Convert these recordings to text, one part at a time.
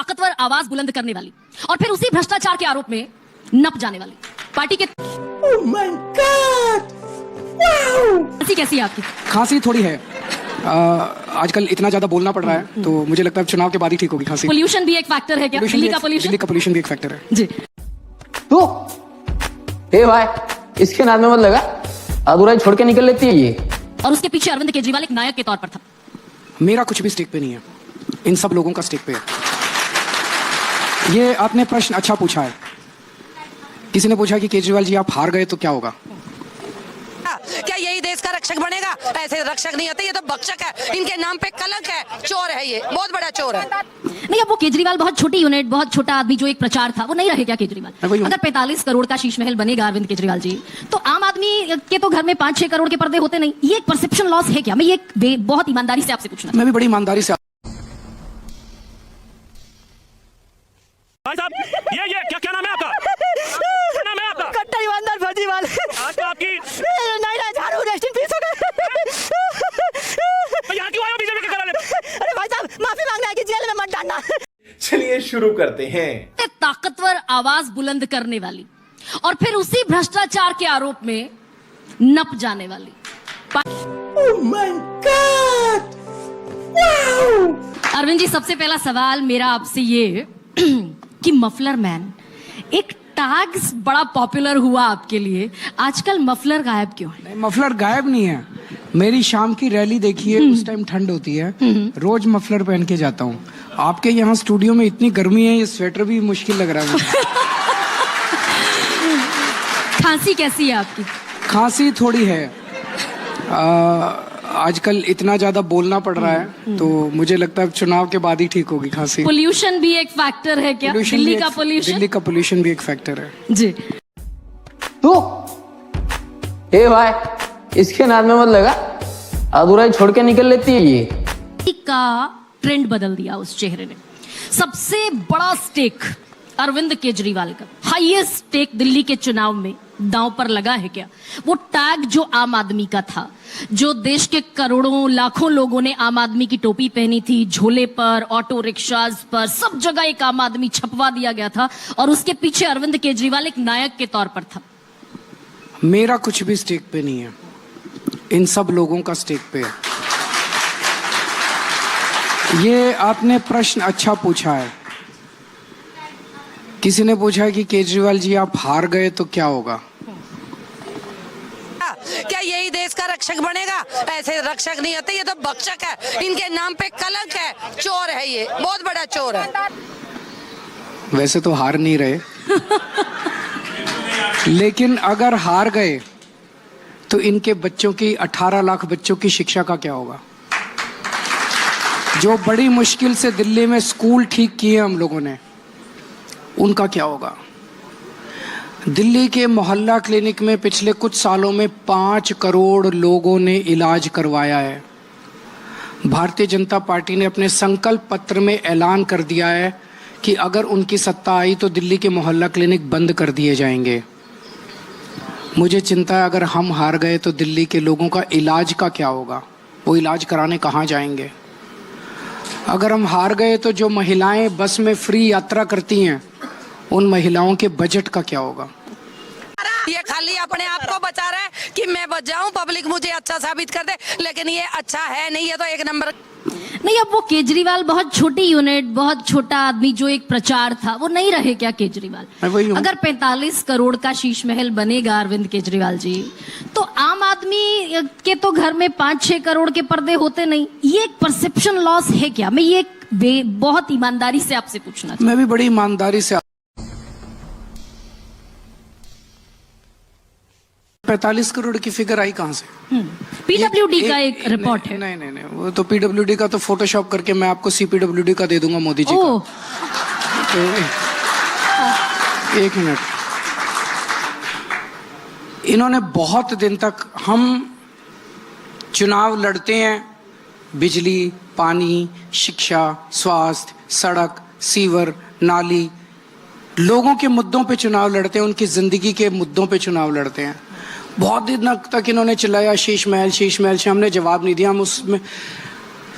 ताकतवर आवाज बुलंद करने वाली और फिर उसी भ्रष्टाचार के आरोप में नप जाने वाली पार्टी के खांसी कैसी है आपकी? खांसी थोड़ी है। आजकल इतना ज्यादा बोलना पड़ रहा है तो मुझे लगता है चुनाव के बाद ही ठीक होगी खांसी। पोल्यूशन भी एक फैक्टर है क्या? दिल्ली का पोल्यूशन भी एक फैक्टर है जी। तू हे भाई इसके नाम में मत लगा, अधूरा ही छोड़ के निकल लेती है ये। और उसके पीछे अरविंद केजरीवाल एक नायक के तौर पर था। मेरा कुछ भी स्टेक पे नहीं है, इन सब लोगों का स्टेक पे है। ये आपने प्रश्न अच्छा पूछा है। किसी ने पूछा कि केजरीवाल जी आप हार गए तो क्या होगा? क्या यही देश का रक्षक बनेगा? ऐसे रक्षक नहीं होते, ये तो भक्षक है। इनके नाम पे कलंक है, चोर है, ये बहुत बड़ा चोर है। नहीं, अब वो केजरीवाल बहुत छोटी यूनिट, बहुत छोटा आदमी जो एक प्रचार था, वो नहीं रहे क्या केजरीवाल? अगर 45 करोड़ का शीश महल बनेगा अरविंद केजरीवाल जी, तो आम आदमी के तो घर में 5-6 करोड़ के पर्दे होते नहीं। ये एक परसेप्शन लॉस है क्या? मैं ये बहुत ईमानदारी से आपसे पूछना। मैं भी बड़ी ईमानदारी से भाई साहब, ये क्या नाम है आपका? क्या नाम है आपका? कट्टर ईमानदार फर्जीवाल। आज तो आपकी नहीं झाड़ू रेस्ट इन पीस हो गए। यहाँ क्यों आए हो बीजेपी के कराने? अरे भाई साहब माफी मांगना है कि जेल में मत डालना। चलिए शुरू करते हैं। ताकतवर आवाज बुलंद करने वाली और फिर उसी भ्रष्टाचार के आरोप में नप जाने वाली अरविंद जी, सबसे पहला सवाल मेरा आपसे ये कि मफलर मैन एक टैग बड़ा पॉपुलर हुआ आपके लिए, आजकल मफलर गायब क्यों है? मफलर गायब नहीं है। मेरी शाम की रैली देखिए, उस टाइम ठंड होती है, रोज मफलर पहन के जाता हूँ। आपके यहाँ स्टूडियो में इतनी गर्मी है, ये स्वेटर भी मुश्किल लग रहा है मुझे। खांसी कैसी है आपकी? खांसी थोड़ी है। आजकल इतना ज्यादा बोलना पड़ रहा है तो मुझे लगता है चुनाव के बाद ही ठीक होगी खांसी। पोल्यूशन भी एक फैक्टर है क्या? दिल्ली का पोल्यूशन भी एक फैक्टर है जी। तू हे भाई इसके नाम में मत लगा, अधूरा ही छोड़ के निकल लेती है ये। का ट्रेंड बदल दिया उस चेहरे ने। सबसे बड़ा स्टेक अरविंद केजरीवाल का, हाईएस्ट स्टेक दिल्ली के चुनाव में दांव पर लगा है क्या? वो टैग जो आम आदमी का था, जो देश के करोड़ों लाखों लोगों ने आम आदमी की टोपी पहनी थी, झोले पर, ऑटो रिक्शाज पर, सब जगह एक आम आदमी छपवा दिया गया था और उसके पीछे अरविंद केजरीवाल एक नायक के तौर पर था। मेरा कुछ भी स्टेक पे नहीं है, इन सब लोगों का स्टेक पे है। ये आपने प्रश्न अच्छा पूछा है। किसी ने पूछा कि केजरीवाल जी आप हार गए तो क्या होगा? क्या यही देश का रक्षक बनेगा? ऐसे रक्षक नहीं होते, ये तो भक्षक है। इनके नाम पे कलंक है, चोर है, ये बहुत बड़ा चोर है। वैसे तो हार नहीं रहे लेकिन अगर हार गए तो इनके बच्चों की 18 लाख बच्चों की शिक्षा का क्या होगा? जो बड़ी मुश्किल से दिल्ली में स्कूल ठीक किए हम लोगों ने, उनका क्या होगा? दिल्ली के मोहल्ला क्लिनिक में पिछले कुछ सालों में 5 करोड़ लोगों ने इलाज करवाया है। भारतीय जनता पार्टी ने अपने संकल्प पत्र में ऐलान कर दिया है कि अगर उनकी सत्ता आई तो दिल्ली के मोहल्ला क्लिनिक बंद कर दिए जाएंगे। मुझे चिंता है अगर हम हार गए तो दिल्ली के लोगों का इलाज का क्या होगा? वो इलाज कराने कहाँ जाएंगे? अगर हम हार गए तो जो महिलाएं बस में फ्री यात्रा करती हैं, उन महिलाओं के बजट का क्या होगा? ये खाली अपने आप को बचा रहा है कि मैं बच जाऊं, पब्लिक मुझे अच्छा साबित कर दे, लेकिन ये अच्छा है नहीं, ये तो एक नंबर। नहीं, अब वो केजरीवाल बहुत छोटी यूनिट, बहुत छोटा आदमी जो एक प्रचार था, वो नहीं रहे क्या केजरीवाल? अगर 45 करोड़ का शीश महल बनेगा अरविंद केजरीवाल जी, तो आम आदमी के तो घर में 5-6 करोड़ के पर्दे होते नहीं। ये एक परसेप्शन लॉस है क्या? मैं ये बहुत ईमानदारी से आपसे पूछना। मैं भी बड़ी ईमानदारी से। 45 करोड़ की फिगर आई कहां से? पीडब्ल्यूडी का एक रिपोर्ट है। नहीं, वो तो पीडब्ल्यूडी का तो फोटोशॉप करके मैं आपको सीपीडब्ल्यूडी का दे दूंगा मोदी जी का। तो एक मिनट, इन्होंने बहुत दिन तक, हम चुनाव लड़ते हैं, बिजली, पानी, शिक्षा, स्वास्थ्य, सड़क, सीवर, नाली, लोगों के मुद्दों पे चुनाव लड़ते हैं, उनकी जिंदगी के मुद्दों पे चुनाव लड़ते हैं। बहुत दिन तक इन्होंने चिल्लाया शीश महल, शीश महल से हमने जवाब नहीं दिया। हम उसमें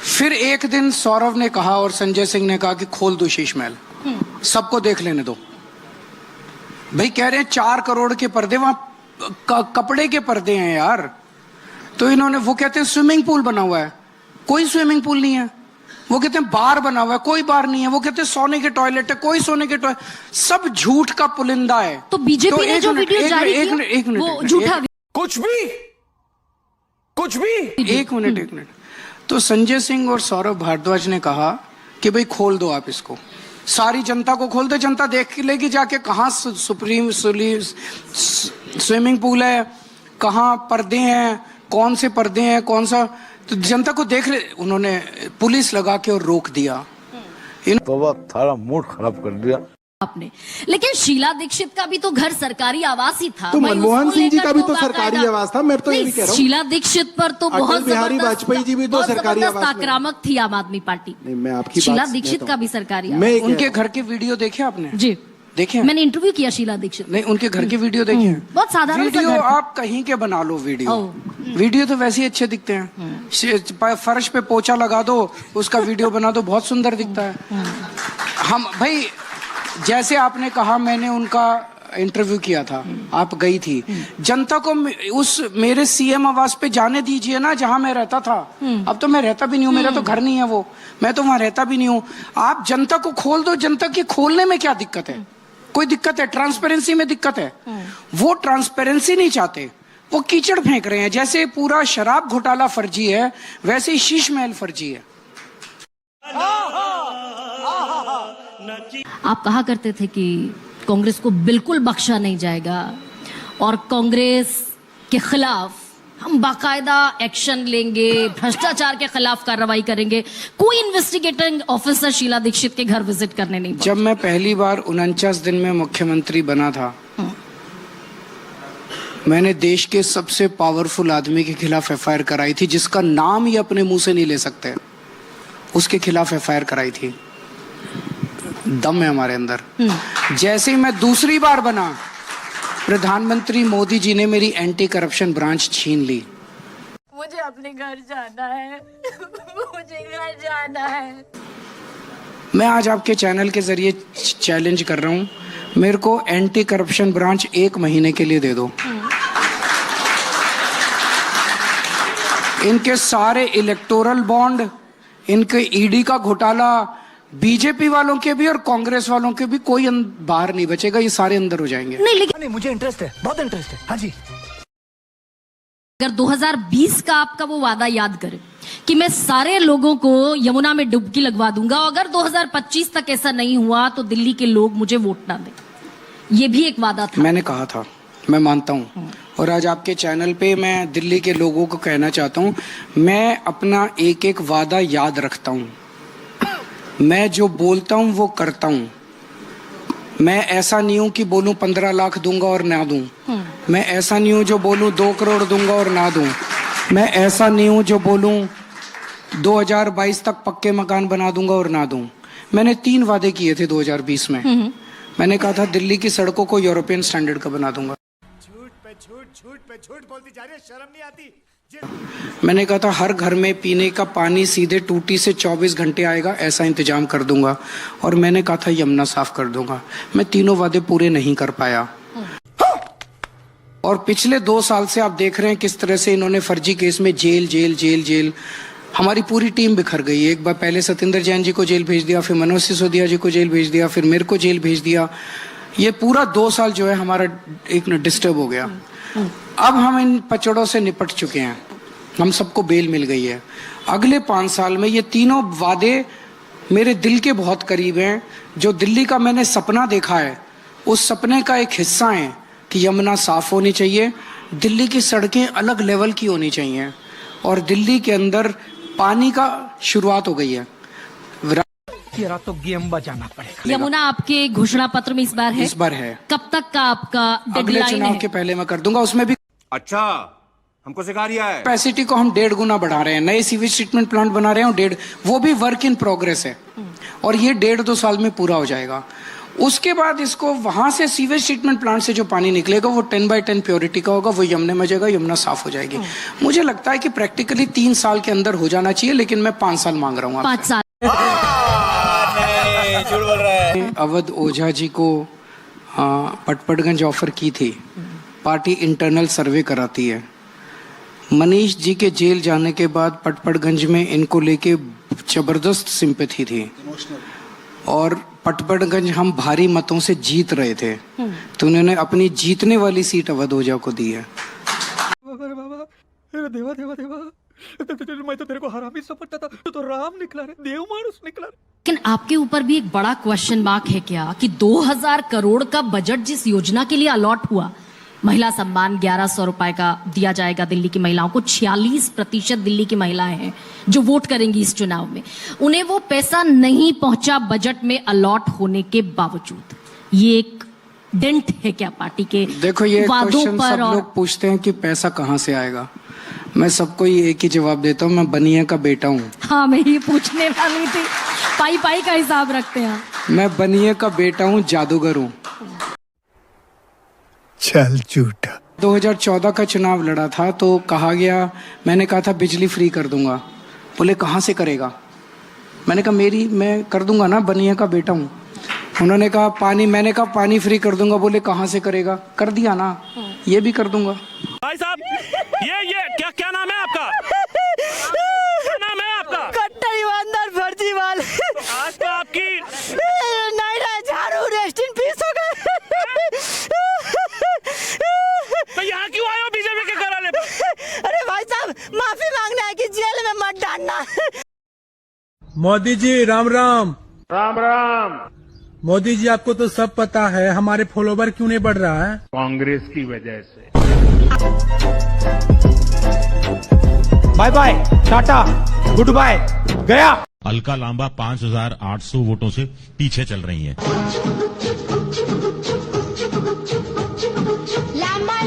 फिर एक दिन सौरभ ने कहा और संजय सिंह ने कहा कि खोल दो शीश महल, सबको देख लेने दो। भाई कह रहे हैं 4 करोड़ के पर्दे, वहां कपड़े के पर्दे हैं यार। तो इन्होंने, वो कहते हैं स्विमिंग पूल बना हुआ है, कोई स्विमिंग पूल नहीं है। वो कहते हैं बार बना हुआ है, कोई बार नहीं है। वो कहते हैं सोने के टॉयलेट है, कोई सोने के टॉयलेट, सब झूठ का पुलिंदा है। तो बीजेपी ने जो वीडियो जारी की वो झूठा, कुछ भी एक मिनट। तो संजय सिंह और सौरभ भारद्वाज ने कहा कि भाई खोल दो आप इसको, सारी जनता को खोल दो, जनता देख लेगी जाके कहाँ स्विमिंग पूल है, कहाँ पर्दे हैं, कौन से पर्दे हैं, कौन सा, तो जनता को देख ले। उन्होंने पुलिस लगा के और रोक दिया। तो थारा मूड खराब कर दिया आपने। लेकिन शीला दीक्षित का भी तो घर सरकारी आवास ही था। तो भाई मनमोहन सिंह जी का भी तो बाकायदा- सरकारी आवास था। मैं तो ये भी कह रहा हूँ, शीला दीक्षित पर तो बहुत अटल बिहारी वाजपेयी जी भी तो बहुत सरकारी जबरदस्त आवास में। आक्रामक थी आम आदमी पार्टी। नहीं, मैं आपकी शीला बात दीक्षित कहता का हूं। भी सरकारी मैं आवास। उनके घर के वीडियो देखे आपने? जी देखे हैं? मैंने इंटरव्यू किया शीला दीक्षित। नहीं, उनके घर के वीडियो देखे हैं? बहुत साधारण सा वीडियो घर था। आप कहीं के बना लो वीडियो, ओ। वीडियो तो वैसे ही अच्छे दिखते हैं। फर्श पे पोछा लगा दो, उसका वीडियो बना दो, बहुत सुंदर दिखता है। हम भाई, जैसे आपने कहा, मैंने उनका इंटरव्यू किया था, आप गई थी। जनता को उस मेरे सीएम आवास पे जाने दीजिए ना, जहां मैं रहता था। अब तो मैं रहता भी नहीं हूँ, मेरा तो घर नहीं है वो, मैं तो वहां रहता भी नहीं हूँ। आप जनता को खोल दो, जनता की खोलने में क्या दिक्कत है? कोई दिक्कत है? ट्रांसपेरेंसी में दिक्कत है? वो ट्रांसपेरेंसी नहीं चाहते, वो कीचड़ फेंक रहे हैं। जैसे पूरा शराब घोटाला फर्जी है, वैसे ही शीश महल फर्जी है। आप कहा करते थे कि कांग्रेस को बिल्कुल बख्शा नहीं जाएगा और कांग्रेस के खिलाफ हम बाकायदा एक्शन लेंगे, भ्रष्टाचार के खिलाफ कार्रवाई करेंगे। कोई इन्वेस्टिगेटिंग ऑफिसर शीला दीक्षित के घर विजिट करने नहीं पहुंचा। जब मैं पहली बार 49 दिन में मुख्यमंत्री बना था, मैंने देश के सबसे पावरफुल आदमी के खिलाफ एफआईआर कराई थी, जिसका नाम ही अपने मुंह से नहीं ले सकते, उसके खिलाफ एफआईआर कराई थी। दम है हमारे अंदर। जैसे ही मैं दूसरी बार बना, प्रधानमंत्री मोदी जी ने मेरी एंटी करप्शन ब्रांच छीन ली। मुझे अपने घर जाना है, मुझे घर जाना है। मैं आज आपके चैनल के जरिए चैलेंज कर रहा हूं, मेरे को एंटी करप्शन ब्रांच 1 महीने के लिए दे दो। इनके सारे इलेक्टोरल बॉन्ड, इनके ईडी का घोटाला, बीजेपी वालों के भी और कांग्रेस वालों के भी, कोई बाहर नहीं बचेगा, ये सारे अंदर हो जाएंगे। नहीं, लेकिन नहीं, मुझे इंटरेस्ट है, बहुत इंटरेस्ट है। हाँ जी, अगर 2020 का आपका वो वादा याद करें कि मैं सारे लोगों को यमुना में डुबकी लगवा दूंगा, अगर 2025 तक ऐसा नहीं हुआ तो दिल्ली के लोग मुझे वोट ना दें, ये भी एक वादा था। मैंने कहा था, मैं मानता हूं, और आज आपके चैनल पे मैं दिल्ली के लोगों को कहना चाहता हूं, मैं अपना एक एक वादा याद रखता हूं। मैं जो बोलता हूं वो करता हूं। मैं ऐसा नहीं हूं कि बोलूं 15 लाख दूंगा और ना दूं। मैं ऐसा नहीं हूं जो बोलूं 2 करोड़ दूंगा और ना दूं। मैं ऐसा नहीं हूं जो बोलूं 2022 तक पक्के मकान बना दूंगा और ना दूं। मैंने 3 वादे किए थे 2020 में। मैंने कहा था दिल्ली की सड़कों को यूरोपियन स्टैंडर्ड का बना दूंगा। झूठ पे झूठ बोलती जा रही है, शर्म नहीं आती। मैंने कहा था हर घर में पीने का पानी सीधे टूटी से 24 घंटे आएगा, ऐसा इंतजाम कर दूंगा। और मैंने कहा था यमुना साफ कर दूंगा। मैं तीनों वादे पूरे नहीं कर पाया। और पिछले 2 साल से आप देख रहे हैं किस तरह से इन्होंने फर्जी केस में जेल जेल जेल जेल, हमारी पूरी टीम बिखर गई। एक बार पहले सत्येंद्र जैन जी को जेल भेज दिया, फिर मनोज सिसोदिया जी को जेल भेज दिया, फिर मेरे को जेल भेज दिया। ये पूरा 2 साल जो है हमारा एक डिस्टर्ब हो गया। अब हम इन पचड़ों से निपट चुके हैं, हम सबको बेल मिल गई है। अगले 5 साल में ये तीनों वादे मेरे दिल के बहुत करीब हैं। जो दिल्ली का मैंने सपना देखा है, उस सपने का एक हिस्सा है कि यमुना साफ होनी चाहिए, दिल्ली की सड़कें अलग लेवल की होनी चाहिए, और दिल्ली के अंदर पानी का शुरुआत हो गई है। तो गेम बजाना पड़ेगा। यमुना आपके घोषणा पत्र में इस बार है? इस बार है। कब तक का आपका अगले डेडलाइन चुनाव है? के पहले मैं कर दूंगा। उसमें भी अच्छा, हमको सिखा रिया है। कैपेसिटी को हम 1.5 गुना बढ़ा रहे हैं, नए सीवेज ट्रीटमेंट प्लांट बना रहे हैं, वो भी वर्क इन प्रोग्रेस है, और ये 1.5-2 साल में पूरा हो जाएगा। उसके बाद इसको वहां से सीवेज ट्रीटमेंट प्लांट से जो पानी निकलेगा वो 10/10 प्योरिटी का होगा, वो यमुना में जाएगा, यमुना साफ हो जाएगी। मुझे लगता है कि प्रैक्टिकली 3 साल के अंदर हो जाना चाहिए, लेकिन मैं 5 साल मांग रहा हूँ 5 साल। अवध ओझा जी को पटपड़गंज ऑफर की थी, पार्टी इंटरनल सर्वे कराती है। मनीष जी के जेल जाने के बाद पटपड़गंज में इनको लेके जबरदस्त सिंपैथी थी और पटपड़गंज हम भारी मतों से जीत रहे थे, तो उन्होंने अपनी जीतने वाली सीट अवध ओझा को दी है। अरे बाबा, अरे देवा देवा देवा, मैं तो तेरे को हरामी समझता था, तू तो राम निकला रे, देव मानुस निकला रे। लेकिन आपके ऊपर भी एक बड़ा क्वेश्चन मार्क है क्या कि 2000 करोड़ का बजट जिस योजना के लिए अलॉट हुआ, महिला सम्मान 1100 रुपए का दिया जाएगा दिल्ली की महिलाओं को, 46% दिल्ली की महिलाएं हैं जो वोट करेंगी इस चुनाव में, उन्हें वो पैसा नहीं पहुंचा बजट में अलॉट होने के बावजूद। ये एक डेंट है क्या पार्टी के देखो, ये वादों क्वेश्चन पर? सब लोग पूछते हैं कि पैसा कहाँ से आएगा। मैं सबको ही एक ही जवाब देता हूँ, मैं बनिया का बेटा हूँ। हाँ, मैं ये पूछने वाली थी, पाई पाई का हिसाब रखते हैं। मैं बनिया का बेटा हूँ, जादूगर हूँ। चल झूठा। 2014 का चुनाव लड़ा था तो कहा गया, मैंने कहा था बिजली फ्री कर दूंगा, बोले कहाँ से करेगा? मैंने कहा मैं कर दूंगा ना, बनिया का बेटा हूँ। उन्होंने कहा पानी, मैंने कहा पानी फ्री कर दूंगा, बोले कहाँ से करेगा? कर दिया ना, ये भी कर दूंगा। भाई साहब, ये क्या नाम है आपका? क्या नाम है आपका? कट्टर ईमानदार फर्जीवाल। आज तो आपकी नहीं झाड़ू रेस्ट इन पीस हो गए। तो यहाँ क्यों आए हो बीजेपी के घराने पर? अरे भाई साहब, माफी मांगना है कि जेल में मत डालना। मोदी जी राम राम। राम राम। मोदी जी, आपको तो सब पता है, हमारे फॉलोवर क्यों नहीं बढ़ रहा है? कांग्रेस की वजह से। Bye bye, tata, good bye, गया। अलका लांबा 5800 वोटों से पीछे चल रही हैं। लांबा